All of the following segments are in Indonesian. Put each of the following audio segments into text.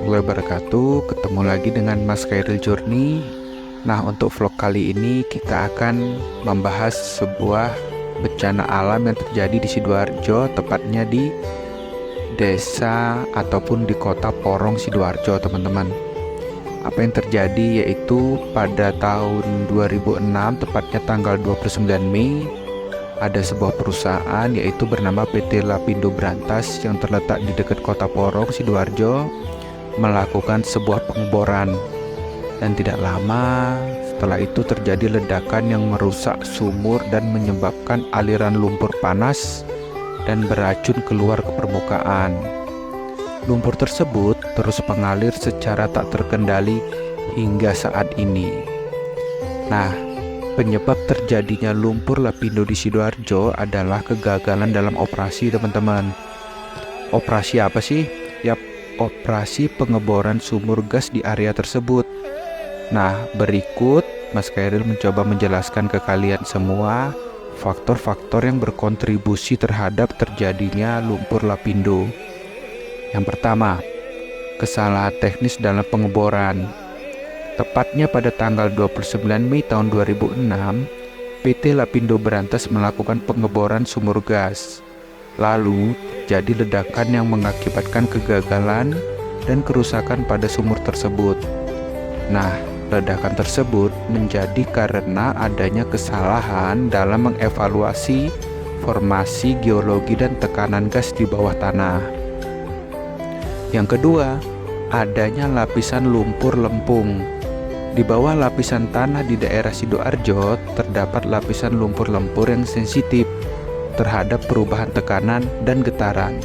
warahmatullahi wabarakatuh. Ketemu lagi dengan Mas Khairil Journey. Nah, untuk vlog kali ini kita akan membahas sebuah bencana alam yang terjadi di Sidoarjo, tepatnya di desa ataupun di kota Porong Sidoarjo, teman-teman. Apa yang terjadi yaitu pada tahun 2006, tepatnya tanggal 29 Mei, ada sebuah perusahaan yaitu bernama PT Lapindo Brantas yang terletak di dekat kota Porong Sidoarjo melakukan sebuah pengeboran, dan tidak lama setelah itu terjadi ledakan yang merusak sumur dan menyebabkan aliran lumpur panas dan beracun keluar ke permukaan. Lumpur tersebut terus mengalir secara tak terkendali hingga saat ini. Nah, penyebab terjadinya lumpur lapindo di Sidoarjo adalah kegagalan dalam operasi, teman-teman. Operasi apa sih? Yap, operasi pengeboran sumur gas di area tersebut. Nah, berikut Mas Khairil mencoba menjelaskan ke kalian semua faktor-faktor yang berkontribusi terhadap terjadinya lumpur lapindo. Yang pertama, kesalahan teknis dalam pengeboran. Tepatnya pada tanggal 29 Mei tahun 2006, PT Lapindo Brantas melakukan pengeboran sumur gas. Lalu, terjadi ledakan yang mengakibatkan kegagalan dan kerusakan pada sumur tersebut. Nah, ledakan tersebut menjadi karena adanya kesalahan dalam mengevaluasi formasi geologi dan tekanan gas di bawah tanah. Yang kedua, adanya lapisan lumpur lempung. Di bawah lapisan tanah di daerah Sidoarjo terdapat lapisan lumpur lempur yang sensitif terhadap perubahan tekanan dan getaran.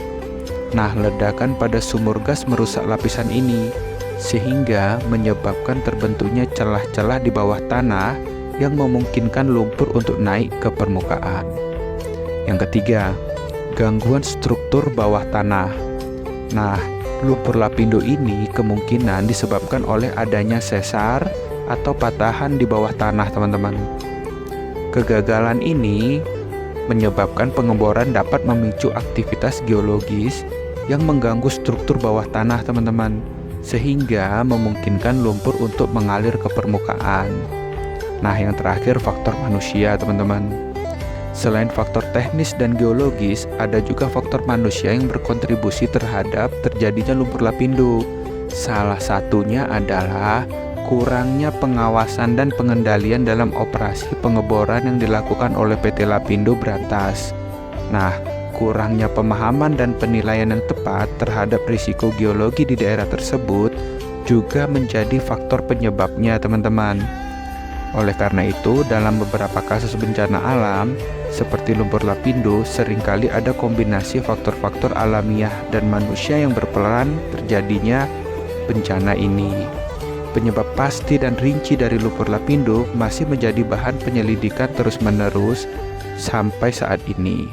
Nah, ledakan pada sumur gas merusak lapisan ini sehingga menyebabkan terbentuknya celah-celah di bawah tanah yang memungkinkan lumpur untuk naik ke permukaan. Yang ketiga, gangguan struktur bawah tanah. Nah, lumpur lapindo ini kemungkinan disebabkan oleh adanya sesar atau patahan di bawah tanah, teman-teman. Kegagalan ini menyebabkan pengeboran dapat memicu aktivitas geologis yang mengganggu struktur bawah tanah, teman-teman, sehingga memungkinkan lumpur untuk mengalir ke permukaan. Nah, yang terakhir faktor manusia, teman-teman. Selain faktor teknis dan geologis, ada juga faktor manusia yang berkontribusi terhadap terjadinya lumpur lapindo. Salah satunya adalah kurangnya pengawasan dan pengendalian dalam operasi pengeboran yang dilakukan oleh PT Lapindo Brantas. Nah, kurangnya pemahaman dan penilaian yang tepat terhadap risiko geologi di daerah tersebut juga menjadi faktor penyebabnya, teman-teman. Oleh karena itu, dalam beberapa kasus bencana alam seperti lumpur lapindo, seringkali ada kombinasi faktor-faktor alamiah dan manusia yang berperan terjadinya bencana ini. Penyebab pasti dan rinci dari lumpur lapindo masih menjadi bahan penyelidikan terus-menerus sampai saat ini.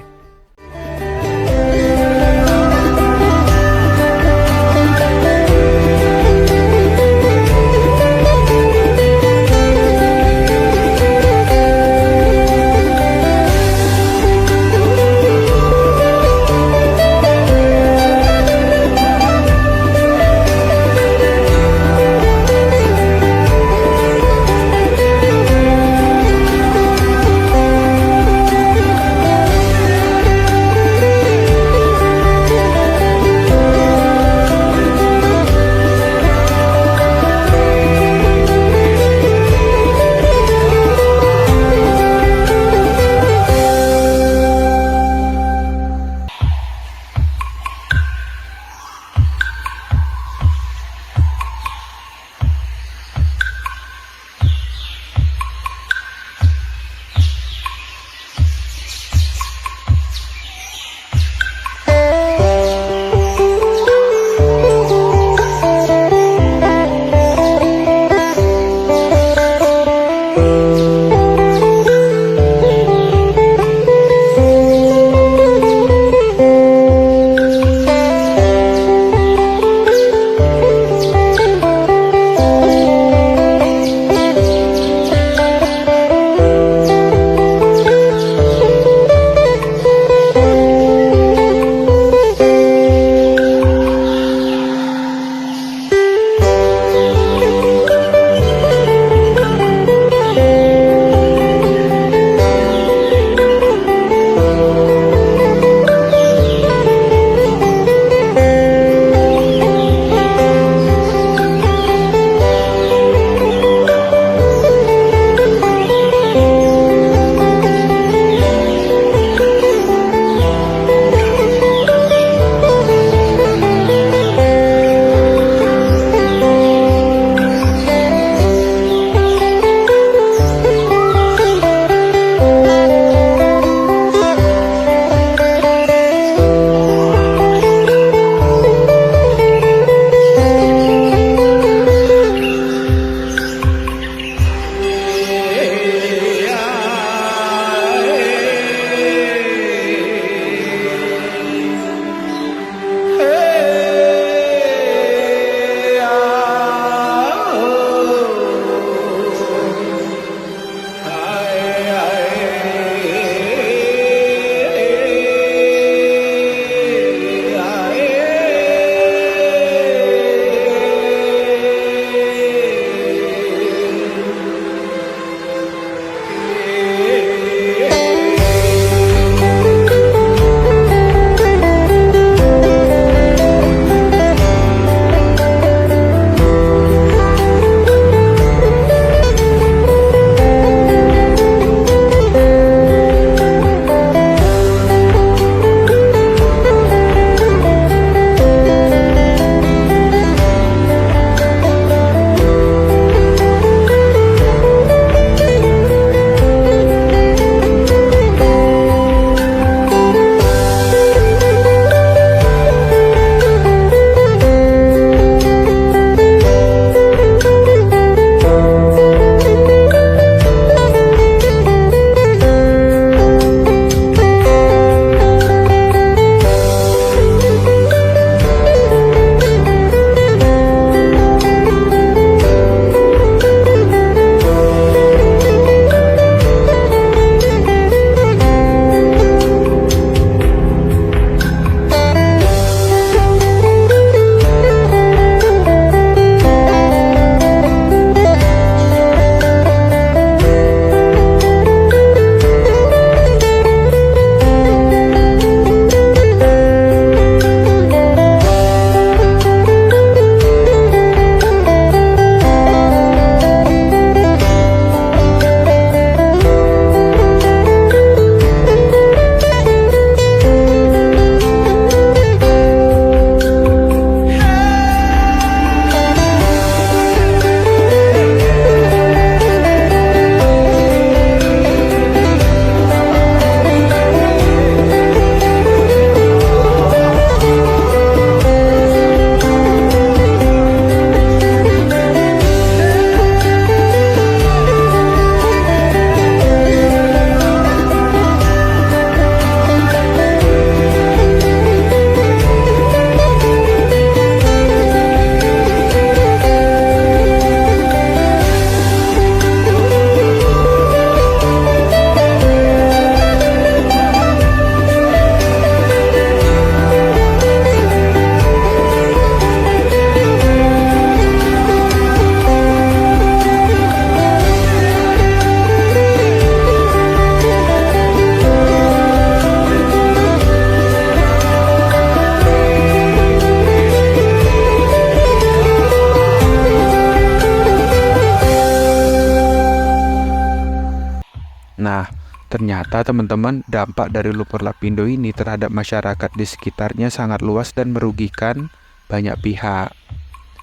Ternyata teman-teman, dampak dari lumpur lapindo ini terhadap masyarakat di sekitarnya sangat luas dan merugikan banyak pihak.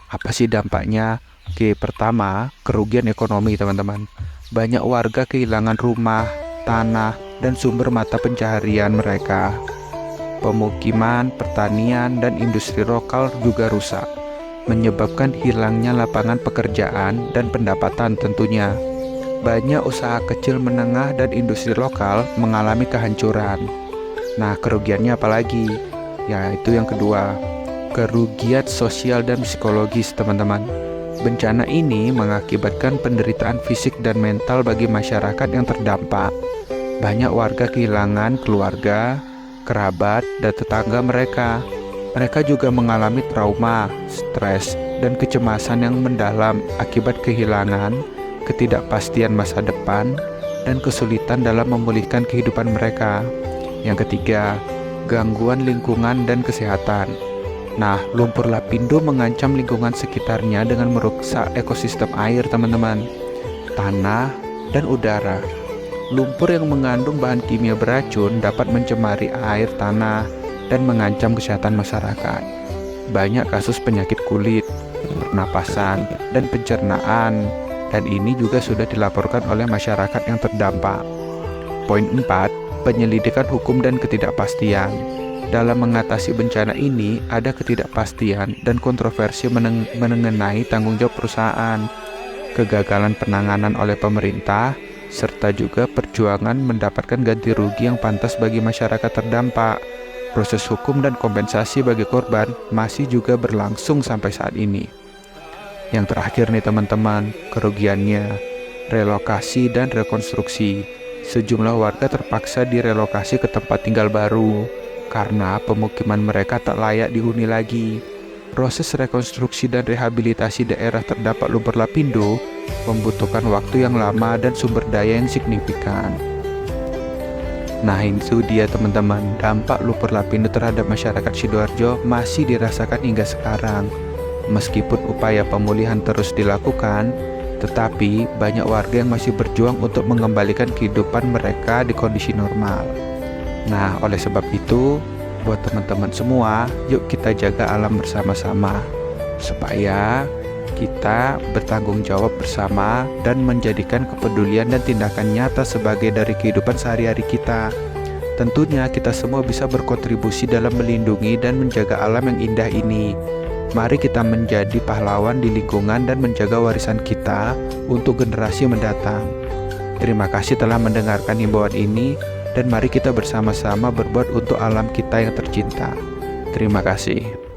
Apa sih dampaknya? Oke, pertama, kerugian ekonomi teman-teman. Banyak warga kehilangan rumah, tanah, dan sumber mata pencaharian mereka. Pemukiman, pertanian, dan industri lokal juga rusak, menyebabkan hilangnya lapangan pekerjaan dan pendapatan tentunya. Banyak usaha kecil menengah dan industri lokal mengalami kehancuran. Nah, kerugiannya apalagi? Yaitu yang kedua, kerugian sosial dan psikologis teman-teman. Bencana ini mengakibatkan penderitaan fisik dan mental bagi masyarakat yang terdampak. Banyak warga kehilangan keluarga, kerabat, dan tetangga mereka. Mereka juga mengalami trauma, stres, dan kecemasan yang mendalam akibat kehilangan, ketidakpastian masa depan, dan kesulitan dalam memulihkan kehidupan mereka. Yang ketiga, gangguan lingkungan dan kesehatan. Nah, lumpur lapindo mengancam lingkungan sekitarnya dengan merusak ekosistem air, teman-teman, tanah, dan udara. Lumpur yang mengandung bahan kimia beracun dapat mencemari air tanah dan mengancam kesehatan masyarakat. Banyak kasus penyakit kulit, pernapasan, dan pencernaan, dan ini juga sudah dilaporkan oleh masyarakat yang terdampak. Poin 4, penyelidikan hukum dan ketidakpastian. Dalam mengatasi bencana ini, ada ketidakpastian dan kontroversi mengenai tanggung jawab perusahaan, kegagalan penanganan oleh pemerintah, serta juga perjuangan mendapatkan ganti rugi yang pantas bagi masyarakat terdampak. Proses hukum dan kompensasi bagi korban masih juga berlangsung sampai saat ini. Yang terakhir nih teman-teman, kerugiannya, relokasi dan rekonstruksi. Sejumlah warga terpaksa direlokasi ke tempat tinggal baru karena pemukiman mereka tak layak dihuni lagi. Proses rekonstruksi dan rehabilitasi daerah terdampak lumpur lapindo membutuhkan waktu yang lama dan sumber daya yang signifikan. Nah, itu dia teman-teman, dampak lumpur lapindo terhadap masyarakat Sidoarjo masih dirasakan hingga sekarang. Meskipun upaya pemulihan terus dilakukan, tetapi banyak warga yang masih berjuang untuk mengembalikan kehidupan mereka di kondisi normal. Nah, oleh sebab itu, buat teman-teman semua, yuk kita jaga alam bersama-sama, supaya kita bertanggung jawab bersama dan menjadikan kepedulian dan tindakan nyata sebagai dari kehidupan sehari-hari kita. Tentunya kita semua bisa berkontribusi dalam melindungi dan menjaga alam yang indah ini. Mari kita menjadi pahlawan di lingkungan dan menjaga warisan kita untuk generasi mendatang. Terima kasih telah mendengarkan himbauan ini, dan mari kita bersama-sama berbuat untuk alam kita yang tercinta. Terima kasih.